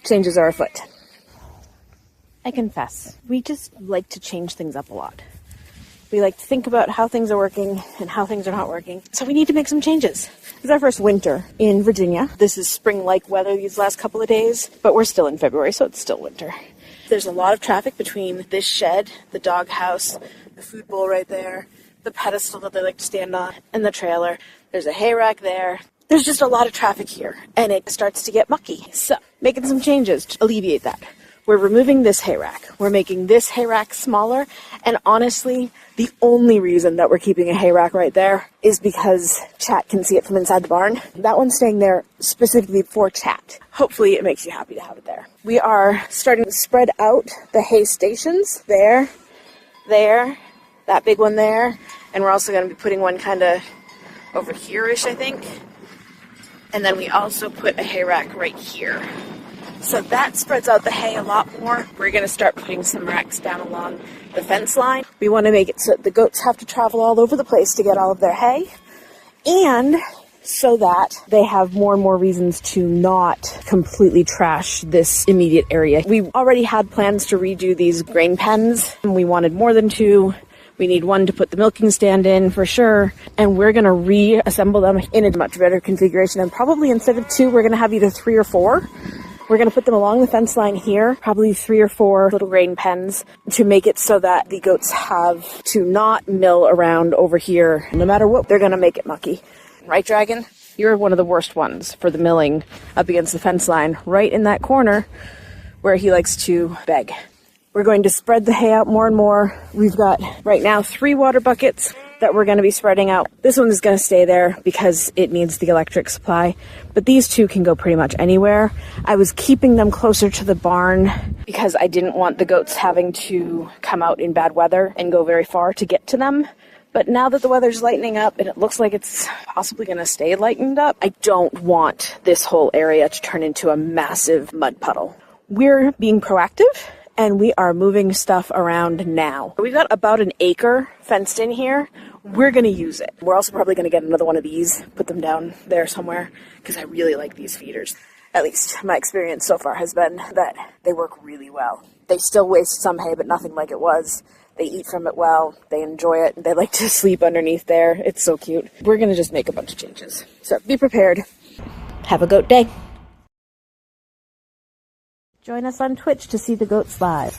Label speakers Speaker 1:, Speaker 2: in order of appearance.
Speaker 1: changes are afoot. I confess, we just like to change things up a lot. We like to think about how things are working and how things are not working. So we need to make some changes. This is our first winter in Virginia. This is spring-like weather these last couple of days, but we're still in February, so it's still winter. There's a lot of traffic between this shed, the dog house, the food bowl right there, the pedestal that they like to stand on, and the trailer. There's a hay rack there. There's just a lot of traffic here, and it starts to get mucky. So, making some changes to alleviate that. We're removing this hay rack. We're making this hay rack smaller, and honestly, the only reason that we're keeping a hay rack right there is because Chat can see it from inside the barn. That one's staying there specifically for Chat. Hopefully it makes you happy to have it there. We are starting to spread out the hay stations. There, that big one there, and we're also going to be putting one kind of over here-ish, I think. And then we also put a hay rack right here. So that spreads out the hay a lot more. We're going to start putting some racks down along the fence line. We want to make it so that the goats have to travel all over the place to get all of their hay, and so that they have more and more reasons to not completely trash this immediate area. We already had plans to redo these grain pens, and we wanted more than 2. We need 1 to put the milking stand in for sure, and we're going to reassemble them in a much better configuration, and probably instead of 2, we're going to have either 3 or 4. We're going to put them along the fence line here, probably 3 or 4 little grain pens, to make it so that the goats have to not mill around over here. No matter what, they're going to make it mucky. Right, Dragon? You're one of the worst ones for the milling up against the fence line, right in that corner where he likes to beg. We're going to spread the hay out more and more. We've got, right now, 3 water buckets that we're going to be spreading out. This one is going to stay there because it needs the electric supply, but these 2 can go pretty much anywhere. I was keeping them closer to the barn because I didn't want the goats having to come out in bad weather and go very far to get to them. But now that the weather's lightening up and it looks like it's possibly going to stay lightened up, I don't want this whole area to turn into a massive mud puddle. We're being proactive, and we are moving stuff around now. We've got about an acre fenced in here. We're going to use it. We're also probably going to get another one of these, put them down there somewhere, because I really like these feeders. At least my experience so far has been that they work really well. They still waste some hay, but nothing like it was. They eat from it well. They enjoy it. They like to sleep underneath there. It's so cute. We're going to just make a bunch of changes. So be prepared. Have a goat day. Join us on Twitch to see the goats live.